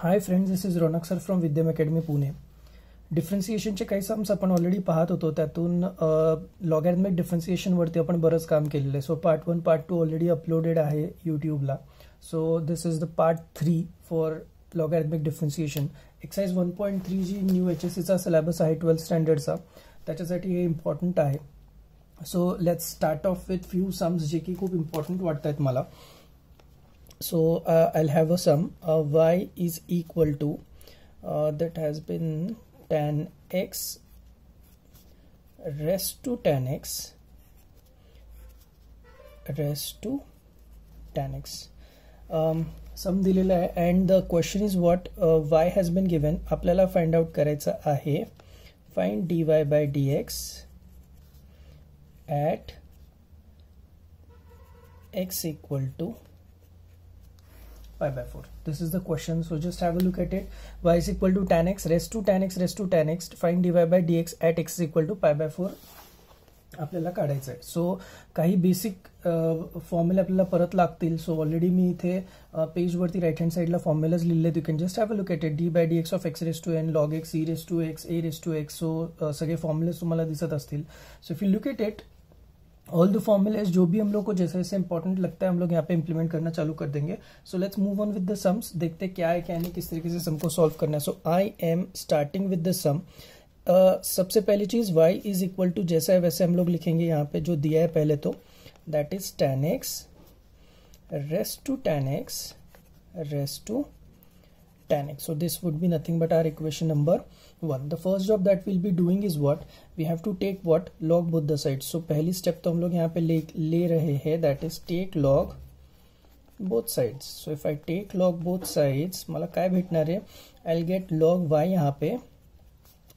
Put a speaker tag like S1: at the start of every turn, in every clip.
S1: Hi friends, this is Raunak sir from Vidyam academy Pune. डिफरन्सिएशनचे काही sums आपण ऑलरेडी पाहत होतो. त्यातून लॉगॅरिथमिक डिफरन्सिएशनवरती आपण बरंच काम केलेलं आहे. So part 1 part 2 already uploaded आहे यूट्यूबला. So this is the part 3 for logarithmic differentiation. Exercise 1.3 जी न्यू HSCचा सिलेबस आहे 12th स्टँडर्डचा, त्याच्यासाठी हे इम्पॉर्टंट आहे. So let's start off with few sums जे की खूप इम्पॉर्टंट वाटत आहेत मला. So I'll have a sum. Y is equal to that has been tan x raised to tan x raised to tan x. Sum दिलेला आहे and the question is what y has been given. आपल्याला find out करायचं आहे. Find dy by dx at x equal to pi by 4. This is the question. So just have a look at it. Y is equal to tan x raised to tan x raised to tan x. Find dy by dx at x is equal to pi by 4 आपल्याला काढायचं आहे. सो काही basic formula आपल्याला परत लागतील. सो already मी इथे पेजवरती राईट हँड साईडला फॉर्म्युलाज लिहिले आहेत. You can just have a look at it. D by d x of x raise to n log x e raise to x a raise to x. So सगळे formulas तुम्हाला दिसत असतील. So if you look at it, all the formulas जो भी हम लोग को जैसे जैसे इंपॉर्टेंट लगता है हम लोग यहाँ पे इंप्लीमेंट करना चालू कर देंगे. So let's move on with the sums. देखते क्या है क्या नहीं, किस तरीके से सम को सॉल्व करना है. So I am starting with the sum. सबसे पहली चीज y इज इक्वल टू जैसा है वैसे हम लोग लिखेंगे. यहाँ पे जो दिया है पहले तो that is tan x raised to tan x raised to tan x. So this would be nothing but our equation number 1. The first job that we'll be doing is what? We have to take what? Log both the sides. So पहली step तो हम लोग यहाँ पे ले रहे हैं, that is take log both sides. So if I take log both sides, मला काय भेटणार है? I'll get log y यहाँ पे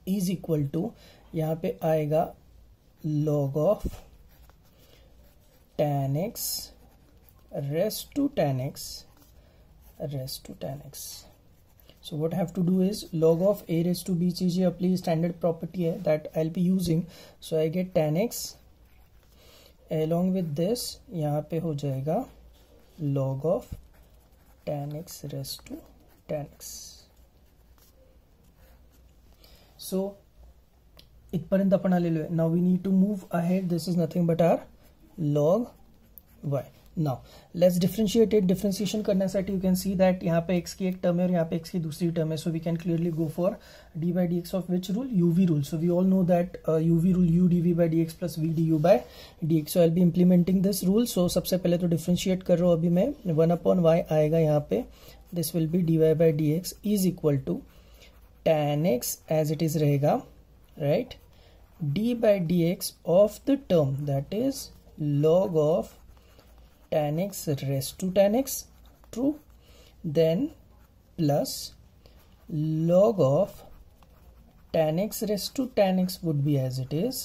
S1: is equal to, यहाँ पे आएगा log of tan x raised to tan x raised to tan x. So what I have to do is log of a raised to b चीज ये अपनी standard property है that I'll be using. So I get tan x along with this यहाँ पे हो जाएगा log of tan x raised to tan x. So इथपर्यंत आपण आलेलो आहे. Now we need to move ahead. This is nothing but our log y. Now let's differentiate it. Differentiation करण्यासाठी you can see that यहाँ पे x की एक term है और यहाँ पे x की दूसरी टर्म है. So we can clearly go for d by d x of which rule? U v rule. So we all know that u v rule u dv by dx plus v du by dx. So I will be implementing this rule. So सबसे पहले तो differentiate कर रहा हूँ अभी मैं. 1/y आएगा यहाँ पे. This will be dy by dx is equal to tan x as it is रहेगा, right, d by dx of the term that is log of tan x raised to tan x, true, then plus log of tan x raised to tan x would be as it is,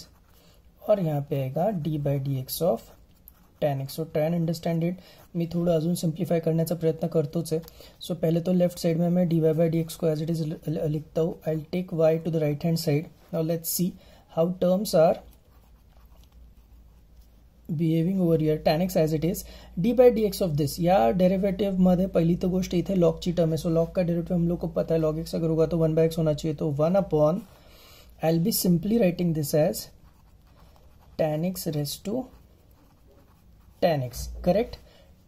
S1: और यहाँ पे आएगा d by dx of tan x. So tan understand it. मी थोडं अजून simplify करण्याचा प्रयत्न करतोच आहे. सो पहले तो लेफ्ट साइड में मैं dy by dx को एज इट इज लिखता हूँ. I will take y to the right hand side. Now let's see how terms are behaving over here. tan x as it is d by dx of this. या derivative मध्ये पहिली तो गोष्ट इथे log ची term है. So log का derivative हम लोग को पता है log x अगर होगा तो 1/x होना चाहिए. तो 1/, I will be simply writing this as tan x raised to tan x, correct.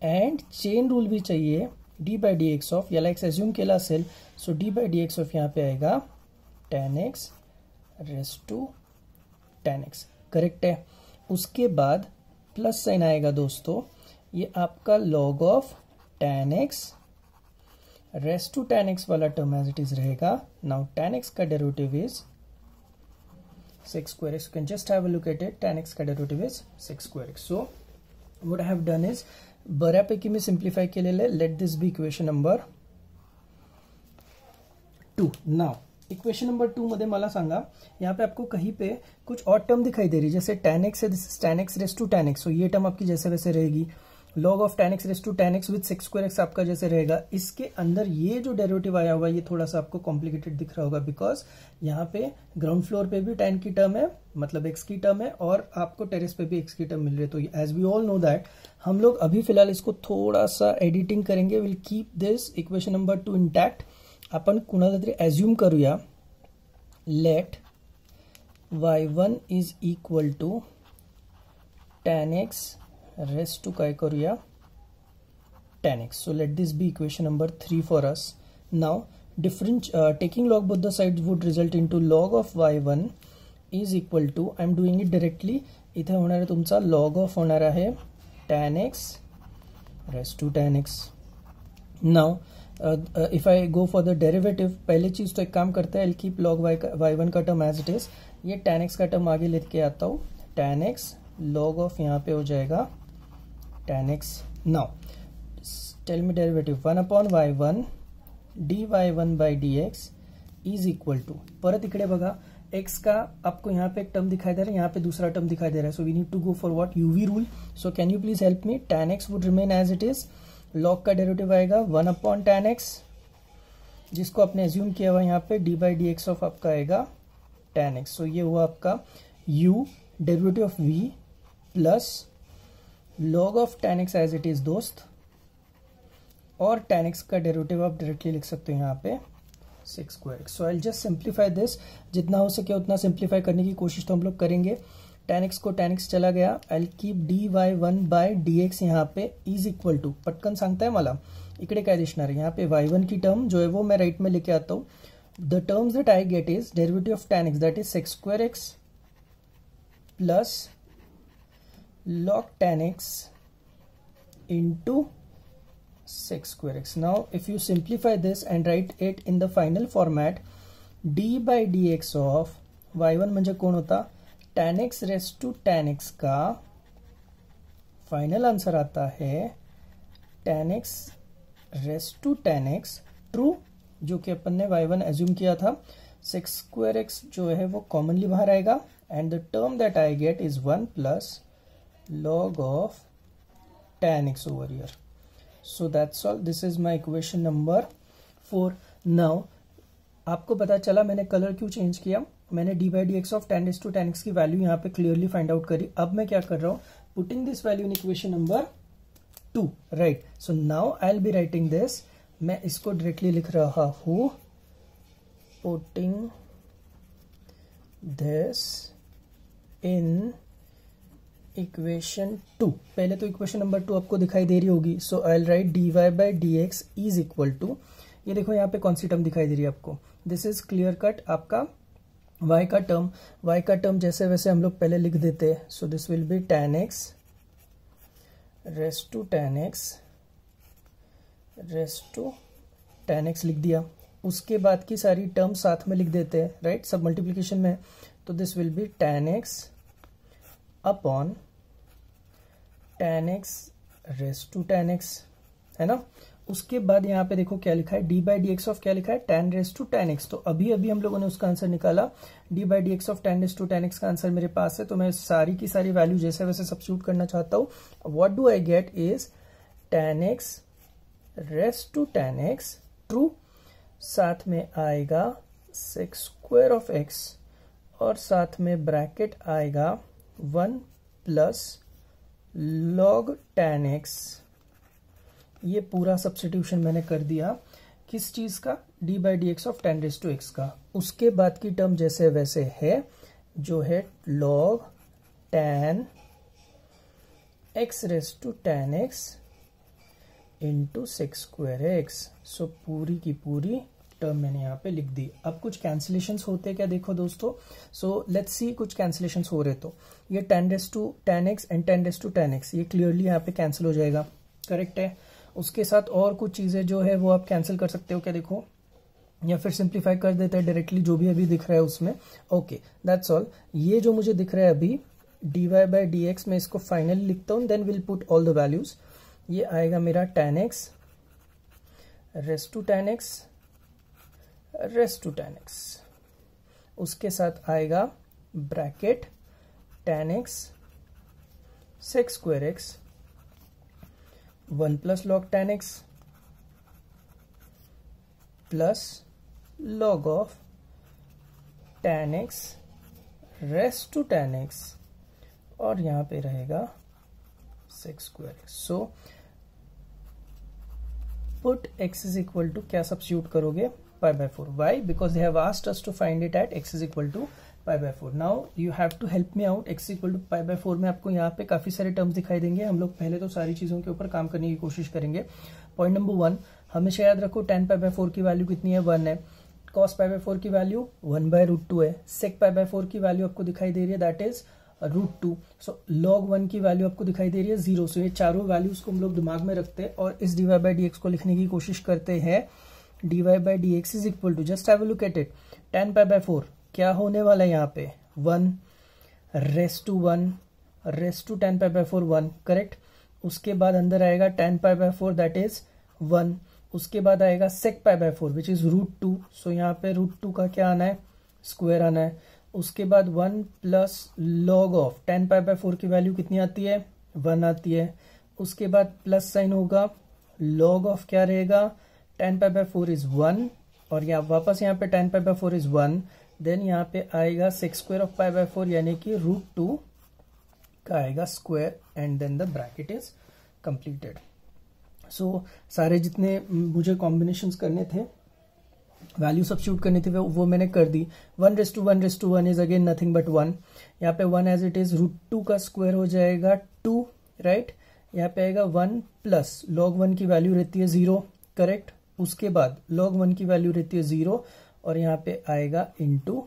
S1: And chain rule भी चाहिए d by dx ऑफ, याला x एज्यूम केला असेल. So d by dx of यहाँ पे आएगा tan x raised to tan x, correct है. उसके बाद प्लस साइन आएगा दोस्तों. ये आपका log of tan x raised to tan x वाला टर्म एज इट इज रहेगा. नाउ tan x का derivative is sec square x. You can just have a look at it. tan x का derivative is sec square x. So what I have done is बऱ्यापैकी मी simplify केलेलं आहे. Let this be equation number 2. Now equation number 2 मध्ये मला सांगा, यहाँ पे आपको कहीं पे कुछ और टर्म दिखाई दे रही है. जैसे tan x है, this is tan x raise to tan x. So ये टर्म आपकी जैसे वैसे रहेगी. log of tan x raise to tan x with sec square x आपका जैसे रहेगा. इसके अंदर ये जो डेरिवेटिव आया हुआ है ये थोड़ा सा आपको कॉम्प्लिकेटेड दिख रहा होगा बिकॉज यहाँ पे ग्राउंड फ्लोर पे भी tan की टर्म है, मतलब x की टर्म है, और आपको टेरेस पे भी x की टर्म मिल रही है. तो as we all know that हम लोग अभी फिलहाल इसको थोड़ा सा एडिटिंग करेंगे. Will keep this equation number 2 intact आपण कुणाला तरी ॲज्युम करूया, let y1 is equal to tan x raised to काय करूया tan x. So let this be equation number 3 for us. Now taking log both the sides would result into log of y1 is equal to, I am doing it directly, इथे होणार आहे तुमचा log of होणार आहे tan x raised to tan x. Now if I go for the derivative, पहले चीज तो एक काम करते हैं, I'll keep log y1 का टर्म as it is, ये tan x का टर्म आगे लेके आता हूँ, tan x log of यहाँ पे हो जाएगा tan x. Now tell me derivative 1 upon y1 dy1 by dx is equal to, परत इकडे बघा x का आपको यहाँ पे एक टर्म दिखाई दे रहा है, यहाँ पे दूसरा टर्म दिखाई दे रहा है, so we need to go for what, UV rule. So can you please help me, tan x would remain as it is, log का डेरिवेटिव आएगा 1 अपॉन tan x, जिसको आपने एज्यूम किया हुआ यहाँ पे d by dx ऑफ आपका आएगा tan x. सो ये हुआ आपका u derivative of v plus log of tan x as it is दोस्त, और tan x का डेरिवेटिव आप डायरेक्टली लिख सकते हो यहाँ पे 6 square. So I just simplify this, जितना हो सके उतना सिंप्लीफाई करने की कोशिश तो हम लोग करेंगे. tan x को tan x चला गया, I keep dy1 bye dx यहाँ पे इज इक्वल टू, पटकन सांगताय मला इकडे काय दिसणार आहे, यहाँ पे y1 की टर्म जो है वो मैं राइट में लेके आता हूँ. The terms that I get is derivative of tan x that is 6 square x plus log tan x into 6 square x. Now if you simplify this and write it in the final format, d by dx of y1 म्हणजे कोण होता, tan x raised to tan x का final answer आता है tan x raised to tan x true, जो कि अपन ने y1 assume किया था. 6 स्क्वायर x जो है वो कॉमनली बाहर आएगा, and the term that I get is 1 plus log of tan x over here. So that's all. This is my equation number 4. Now आपको पता चला मैंने कलर क्यों चेंज किया, मैंने d by dx of tan raised to tan x की value यहाँ पे क्लियरली फाइंड आउट करी. अब मैं क्या कर रहा हूँ, putting this value in equation number 2, right. So now I will be writing this, मैं इसको डायरेक्टली लिख रहा हूँ, पुटिंग दिस इन इक्वेशन 2. पहले तो इक्वेशन नंबर 2 आपको दिखाई दे रही होगी. So I will write dy बाई dx इज इक्वल टू, ये देखो यहाँ पे कौन सी टर्म दिखाई दे रही है आपको, दिस इज क्लियर कट आपका y का टर्म जैसे वैसे हम लोग पहले लिख देते हैं. So this will be tan x raised to tan x लिख दिया. उसके बाद की सारी टर्म साथ में लिख देते हैं, राइट, सब मल्टीप्लीकेशन में. तो this will be tan x upon tan x raised to tan x, है ना. उसके बाद यहाँ पे देखो क्या लिखा है, d बाई dx ऑफ क्या लिखा है, tan raised to tan x. तो अभी हम लोगों ने उसका आंसर निकाला, d by dx of tan raised to tan x का आंसर मेरे पास है. तो मैं सारी की सारी वैल्यू जैसे वैसे सब्स्टिट्यूट करना चाहता हूँ. What do I get is tan x raised to tan x true, साथ में आएगा 6 स्क्वायर ऑफ x, और साथ में ब्रैकेट आएगा 1 प्लस log tan x. ये पूरा सब्स्टिट्यूशन मैंने कर दिया, किस चीज का, d by dx of tan raised to x का. उसके बाद की टर्म जैसे वैसे है, जो है log tan x raised to tan x into 6 square x. So पूरी की पूरी टर्म मैंने यहाँ पे लिख दी. अब कुछ कैंसिलेशंस होते हैं क्या, देखो दोस्तों. सो लेट्स सी कुछ कैंसिलेशंस हो रहे. तो ये tan raised to tan x and tan raised to tan x ये क्लियरली यहाँ पे कैंसिल हो जाएगा, करेक्ट है. उसके साथ और कुछ चीजें जो है वो आप कैंसिल कर सकते हो क्या, देखो, या फिर सिंप्लीफाई कर देते हैं डायरेक्टली जो भी अभी दिख रहा है उसमें. Okay, that's all. ये जो मुझे दिख रहा है अभी dy बाई dx, मैं इसको फाइनली लिखता हूँ, then will put all the values. ये आएगा मेरा tan x raised to tan x raised to tan x. उसके साथ आएगा bracket tan x 6 square x 1 plus log tan x plus log of tan x raised to tan x, और यहां पे रहेगा 6 square x. So put x is equal to क्या substitute करोगे, pi by 4. Why? Because they have asked us to find it at x is equal to pi by 4. Now you have to help me out. x is equal to pi by 4 में आपको यहाँ पे काफी सारे terms दिखाई देंगे. हम लोग पहले तो सारी चीजों के ऊपर काम करने की कोशिश करेंगे. पॉइंट नंबर 1, हमेशा याद रखो tan pi by 4 की वैल्यू कितनी है, 1 है. cos pi by 4 की वैल्यू 1/√2 है. sec pi by 4 की वैल्यू आपको दिखाई दे रही है, दैट इज √2. सो log 1 की वैल्यू आपको दिखाई दे रही है 0. सो ये चारों वैल्यूज को हम लोग दिमाग में रखते हैं और इस dy by dx को लिखने की कोशिश करते हैं. dy by dx is equal to, just have a look at it, tan pi by 4 क्या होने वाला है यहाँ पे, 1 raise to 1 raise to tan pi by 4 1, correct. उसके बाद अंदर आएगा tan pi by 4 that is 1. उसके बाद आएगा sec pi by 4 which is √2. So यहाँ पे √2 का क्या आना है, स्क्वायर आना है. उसके बाद 1 plus log of tan pi by 4 की वैल्यू कितनी आती है, 1 आती है. उसके बाद प्लस साइन होगा, log ऑफ क्या रहेगा, tan pi by 4 इज 1 और यहाँ वापस यहाँ पे tan pi by 4 इज 1. देन यहाँ पे आएगा sec square of pi by 4 यानी कि √2 का आएगा square and then the bracket is completed. So सारे जितने मुझे कॉम्बिनेशंस करने थे, वैल्यू सब्स्टिट्यूट करनी थी, वो मैंने कर दी. 1:1 इज अगेन नथिंग बट 1. यहाँ पे 1 एज इट इज, √2 का स्क्वायर हो जाएगा 2, राइट. यहाँ पे आएगा 1 प्लस log 1 की वैल्यू रहती है 0, करेक्ट. उसके बाद log 1 की वैल्यू रहती है 0 और यहाँ पे आएगा इंटू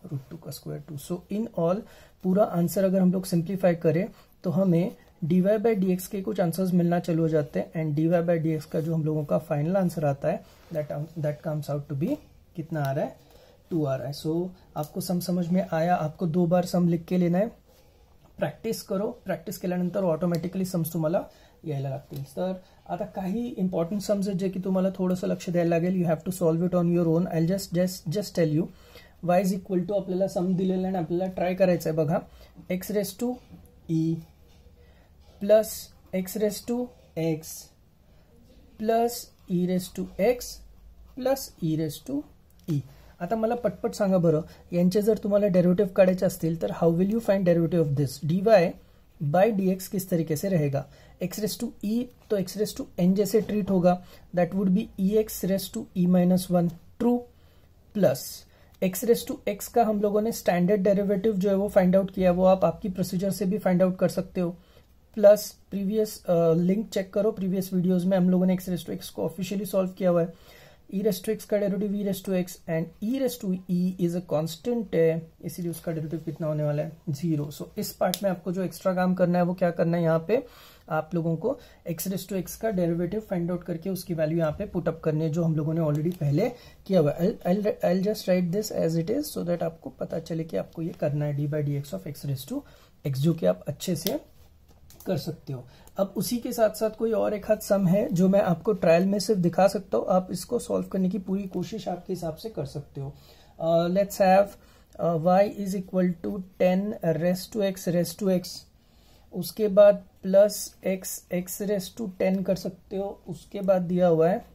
S1: √2 का स्क्वायर 2. सो इन ऑल पूरा आंसर अगर हम लोग सिंप्लीफाई करें तो हमें dy by dx के कुछ आंसर्स मिलना चालू हो जाते हैं एंड dy by dx का जो हम लोगों का फाइनल आंसर आता है that comes out to be कितना आ रहा है, 2 आ रहा है. सो आपको सम समझ में आया. आपको 2 बार सम लिख के लेना है. प्रॅक्टिस करो. प्रॅक्टिस केल्यानंतर ऑटोमॅटिकली सम्स तुम्हाला यायला लागतील. तर आता काही इम्पॉर्टंट सम्स आहेत जे की तुम्हाला थोडंसं लक्ष द्यायला लागेल. You have to solve it on your own. I just tell you. y is equal to आपल्याला सम दिलेला आणि आपल्याला ट्राय करायचं आहे बघा. x raise to e plus x raise to x plus e raise to x plus e raise to e. आता मला पटपट सांगा बरं, यांचे जर तुम्हाला डेरिवेटिव काढायचे असतील तर how will you find derivative of this. dy by dx किस तरीके से रहेगा, x रेस टू e तो x रेस टू n जैसे ट्रीट होगा, that would be ex raise to e -1 true, plus x raise to x का हम लोगों ने स्टैंडर्ड डेरिवेटिव जो है वो फाइंड आउट किया, वो आप आपकी प्रोसीजर से भी फाइंड आउट कर सकते हो. प्लस प्रीवियस लिंक चेक करो, प्रीवियस वीडियोस में हम लोगों ने x रेस टू x को ऑफिशियली सॉल्व किया हुआ है. e रेस टू x का derivative e raise to x and e raise to e is a constant है, इसीलिए उसका डेरिवेटिव कितना होने वाला है, 0. सो इस पार्ट में आपको जो एक्स्ट्रा काम करना है वो क्या करना है, यहाँ पे आप लोगों को x रेस टू x का डेरिवेटिव फाइंड आउट करके उसकी वैल्यू यहाँ पे पुट अप करनी है, जो हम लोगों ने ऑलरेडी पहले किया हुआ है. I just write this as it is so that आपको पता चले कि आपको ये करना है dy by dx of x raise to x, जो कि आप अच्छे से कर सकते हो. अब उसी के साथ साथ कोई और एक हाथ सम है जो मैं आपको ट्रायल में सिर्फ दिखा सकता हूँ. आप इसको सॉल्व करने की पूरी कोशिश आपके हिसाब से कर सकते हो. Let's have y is equal to 10 raise to x. उसके बाद प्लस x रेस टू 10 कर सकते हो. उसके बाद दिया हुआ है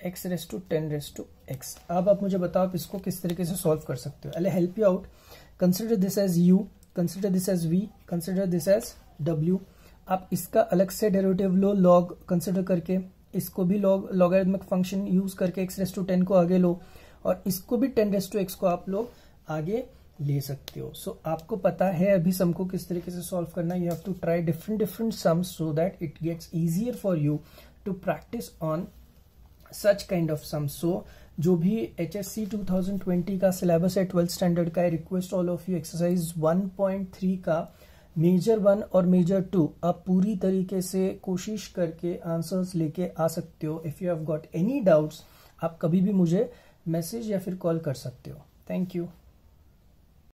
S1: x raise to 10 raise to x. अब आप मुझे बताओ आप इसको किस तरीके से सॉल्व कर सकते हो. I help you out. Consider this as u, consider this as v, consider this as w. आप इसका अलग से डेरिवेटिव लो log कंसिडर करके, इसको भी लॉगरिथमिक फंक्शन यूज करके x रेस टू 10 को आगे लो और इसको भी 10 रेस टू x को आप लोग आगे ले सकते हो. सो आपको पता है अभी सम को किस तरीके से सॉल्व करना है. You have to try different sums so that it gets easier for you to practice on such kind of sums. So जो भी HSC 2020 का सिलेबस है 12th स्टैंडर्ड का, request all of you exercise 1.3 का major 1 और major 2 आप पूरी तरीके से कोशिश करके आंसर्स लेके आ सकते हो. If you have got any doubts आप कभी भी मुझे मैसेज या फिर कॉल कर सकते हो. Thank you.